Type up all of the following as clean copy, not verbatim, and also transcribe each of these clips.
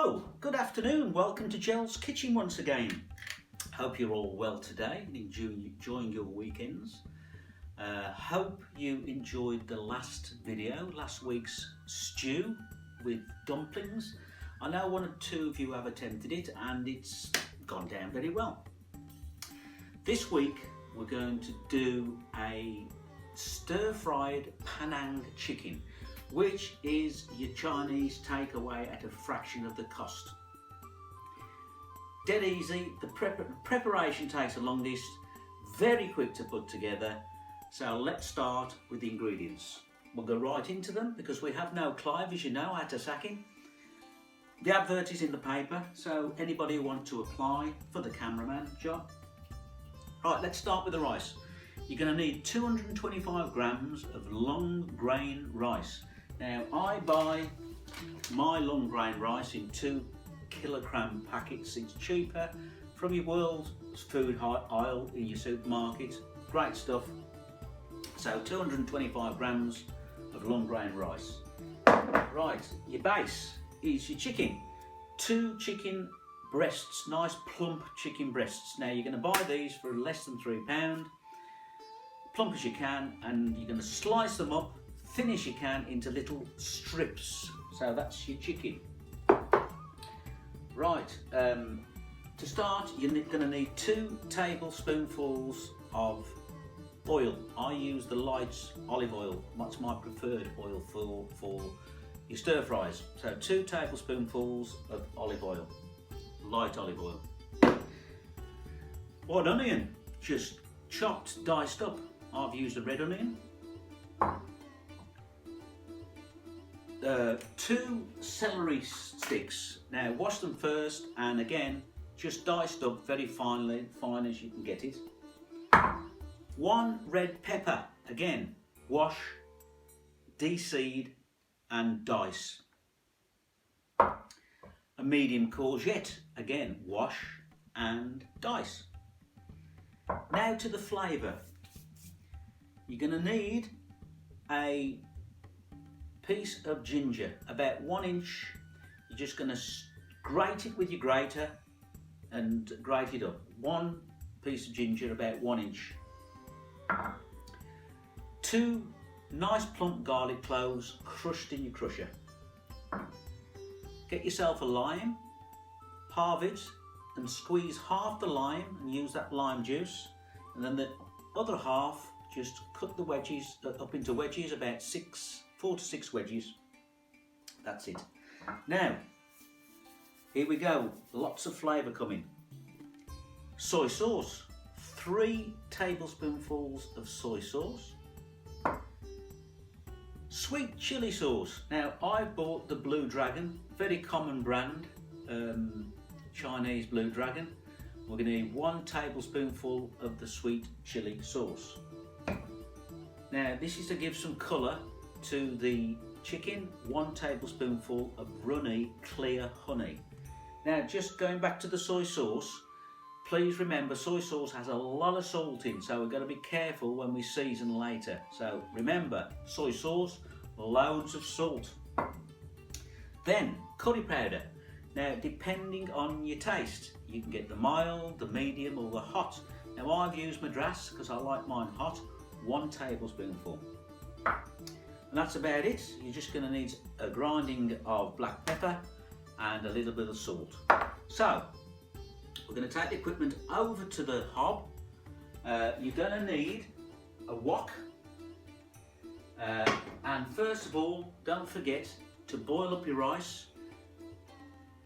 Hello, good afternoon, welcome to Gel's Kitchen once again. Hope you're all well today and enjoying your weekends. Hope you enjoyed the last video, last week's stew with dumplings. I know one or two of you have attempted it and it's gone down very well. This week we're going to do a stir-fried Panang chicken, which is your Chinese takeaway at a fraction of the cost. Dead easy, the preparation takes the longest, very quick to put together. So let's start with the ingredients. We'll go right into them because we have no cloves, as you know, at a sacking. The advert is in the paper, so anybody who wants to apply for the cameraman job. Right, let's start with the rice. You're going to need 225 grams of long grain rice. Now, I buy my long grain rice in 2 kilogram packets. It's cheaper from your World Food aisle in your supermarket. Great stuff. So 225 grams of long grain rice. Right, your base is your chicken. 2 chicken breasts, nice plump chicken breasts. Now, you're going to buy these for less than £3, plump as you can, and you're going to slice them up thin as you can into little strips. So that's your chicken. Right, to start you're going to need 2 tablespoonfuls of oil. I use the light olive oil. That's my preferred oil for your stir fries. So 2 tablespoonfuls of olive oil, light olive oil. White onion, just chopped, diced up. I've used a red onion. 2 celery sticks. Now wash them first and again just diced up very finely, fine as you can get it. 1 red pepper, again wash, de-seed and dice. A medium courgette, again wash and dice. Now to the flavour. You're going to need a piece of ginger, about 1 inch. You're just going to grate it with your grater and grate it up. 1 piece of ginger, about 1 inch. 2 nice plump garlic cloves crushed in your crusher. Get yourself a lime, halve it and squeeze half the lime and use that lime juice, and then the other half just cut the wedges up into wedges, about 4 to 6 wedges. That's it. Now, here we go. Lots of flavour coming. Soy sauce. 3 tablespoonfuls of soy sauce. Sweet chilli sauce. Now, I've bought the Blue Dragon, very common brand, Chinese Blue Dragon. We're going to need 1 tablespoonful of the sweet chilli sauce. Now, this is to give some colour to the chicken. 1 tablespoonful of runny clear honey. Now, just going back to the soy sauce, please remember soy sauce has a lot of salt in, so we've got to be careful when we season later. So remember, soy sauce, loads of salt. Then curry powder. Now, depending on your taste, you can get the mild, the medium or the hot. Now, I've used Madras because I like mine hot. 1 tablespoonful. And that's about it. You're just going to need a grinding of black pepper and a little bit of salt. So, we're going to take the equipment over to the hob. You're going to need a wok. And first of all, don't forget to boil up your rice.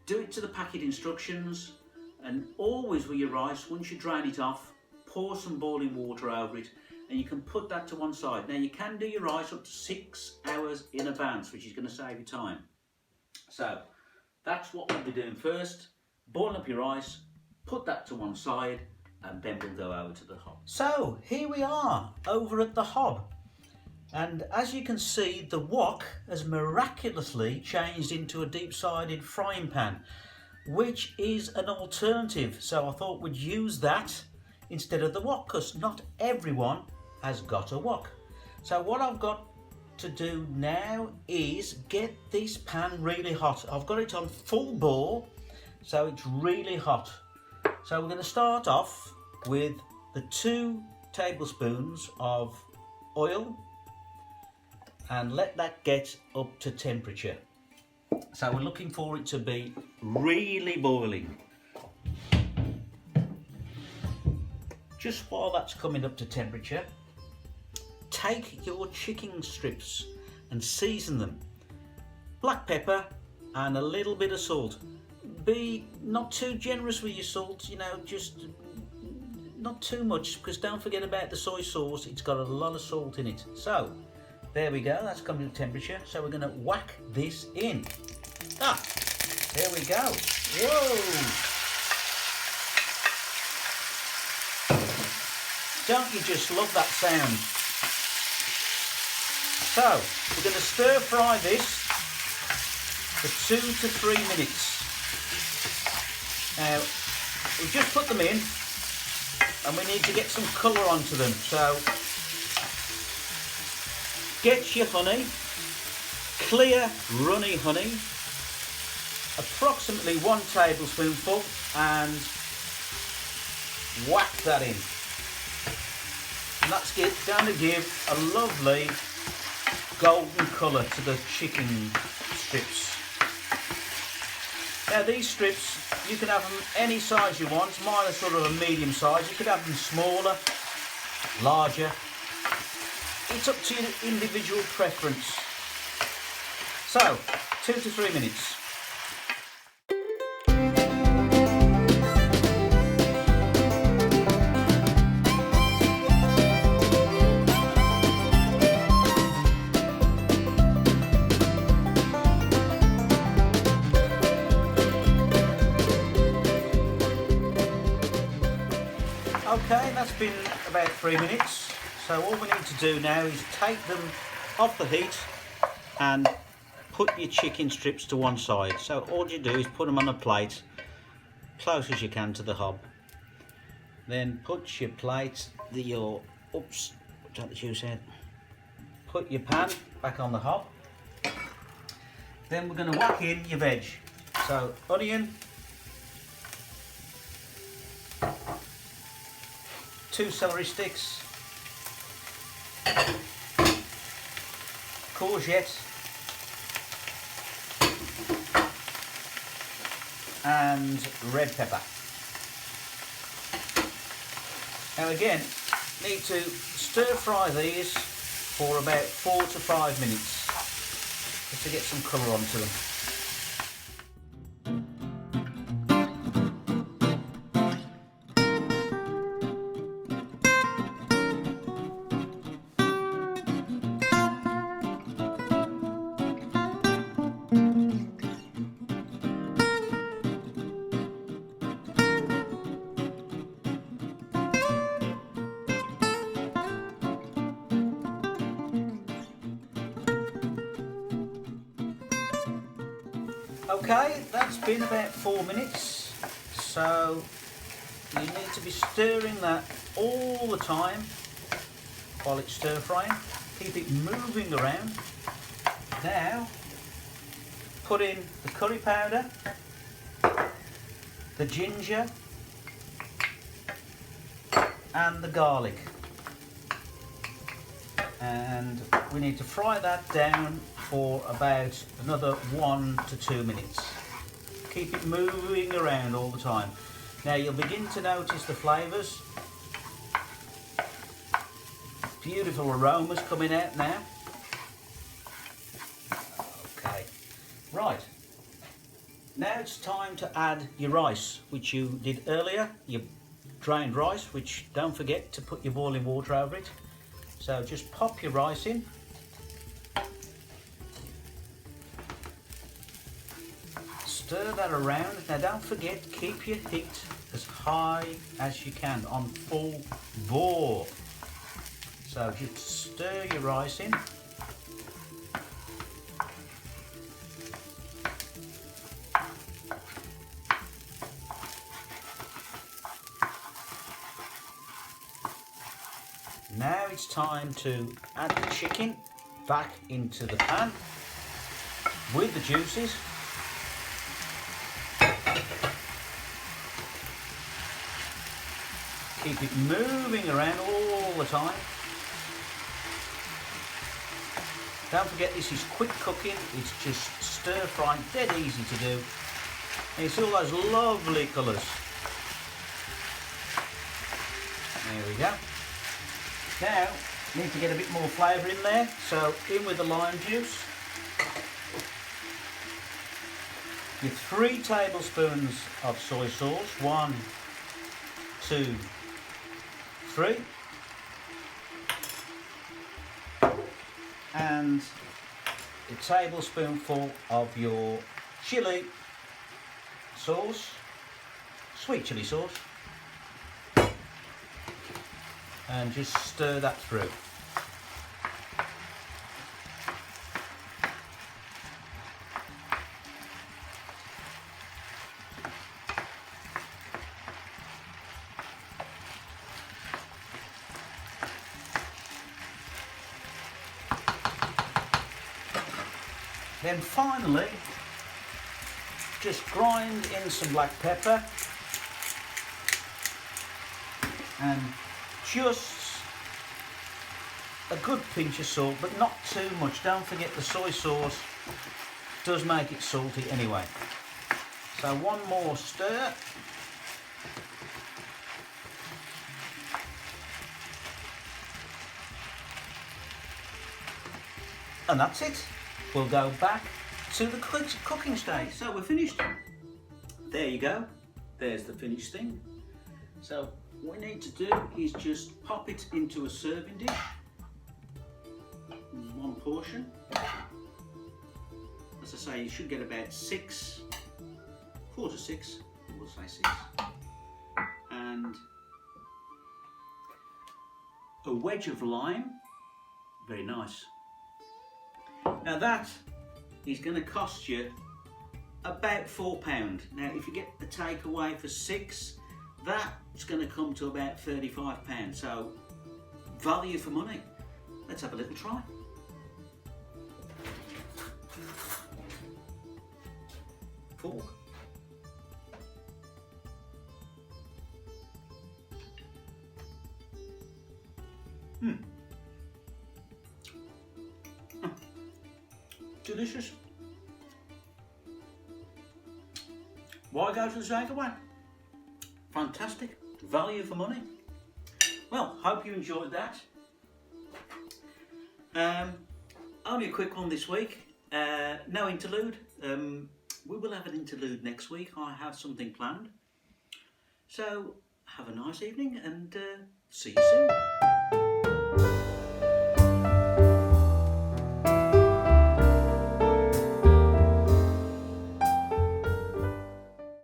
Do it to the packet instructions, and always with your rice, once you drain it off, pour some boiling water over it, and you can put that to one side. Now, you can do your rice up to 6 hours in advance, which is going to save you time. So that's what we'll be doing first. Boil up your rice, put that to one side, and then we'll go over to the hob. So here we are over at the hob, and as you can see, the wok has miraculously changed into a deep-sided frying pan, which is an alternative. So I thought we'd use that instead of the wok, because not everyone has got a wok. So what I've got to do now is get this pan really hot. I've got it on full bore, so it's really hot. So we're going to start off with the 2 tablespoons of oil and let that get up to temperature. So we're looking for it to be really boiling. Just while that's coming up to temperature, take your chicken strips and season them. Black pepper and a little bit of salt. Be not too generous with your salt, you know, just not too much, because don't forget about the soy sauce, it's got a lot of salt in it. So there we go, that's coming to temperature. So we're going to whack this in. There we go. Whoa! Don't you just love that sound? So we're going to stir fry this for 2 to 3 minutes. Now we've just put them in and we need to get some colour onto them. So get your honey, clear runny honey, approximately 1 tablespoonful, and whack that in. And that's going to give a lovely golden colour to the chicken strips. Now these strips, you can have them any size you want. Mine are sort of a medium size. You could have them smaller, larger. It's up to your individual preference. So 2 to 3 minutes. Okay, that's been about 3 minutes. So all we need to do now is take them off the heat and put your chicken strips to one side. So all you do is put them on a plate, close as you can to the hob. Then put your plate, oops, take the juice out. Put your pan back on the hob. Then we're going to whack in your veg. So onion, 2 celery sticks, courgette, and red pepper. Now again, need to stir fry these for about 4 to 5 minutes just to get some colour onto them. Okay, that's been about 4 minutes, so you need to be stirring that all the time while it's stir frying. Keep it moving around. Now, put in the curry powder, the ginger, and the garlic. And we need to fry that down for about another 1 to 2 minutes. Keep it moving around all the time. Now you'll begin to notice the flavours. Beautiful aromas coming out now. Okay, right. Now it's time to add your rice, which you did earlier, your drained rice, which don't forget to put your boiling water over it. So just pop your rice in. Stir that around. Now don't forget, keep your heat as high as you can on full bore. So just stir your rice in. Now it's time to add the chicken. back into the pan with the juices. Keep it moving around all the time. Don't forget, this is quick cooking. It's just stir frying, dead easy to do. And it's all those lovely colours. There we go. Now, need to get a bit more flavour in there, so in with the lime juice. With 3 tablespoons of soy sauce, 1, 2, 3. And a tablespoonful of your chilli sauce, sweet chilli sauce. And just stir that through. Then finally, just grind in some black pepper and just a good pinch of salt, but not too much. Don't forget, the soy sauce does make it salty anyway. So one more stir. And that's it. We'll go back to the cooking stage. So we're finished. There you go. There's the finished thing. So what we need to do is just pop it into a serving dish. One portion. As I say, you should get about 6, 4 to 6, we'll say 6. And a wedge of lime. Very nice. Now that is going to cost you about £4. Now if you get the takeaway for 6, that's going to come to about £35. So value for money. Let's have a little try. Fork. Delicious. Why go to the takeaway? Fantastic. Value for money. Well, hope you enjoyed that. Only a quick one this week. No interlude. We will have an interlude next week. I have something planned. So have a nice evening and see you soon.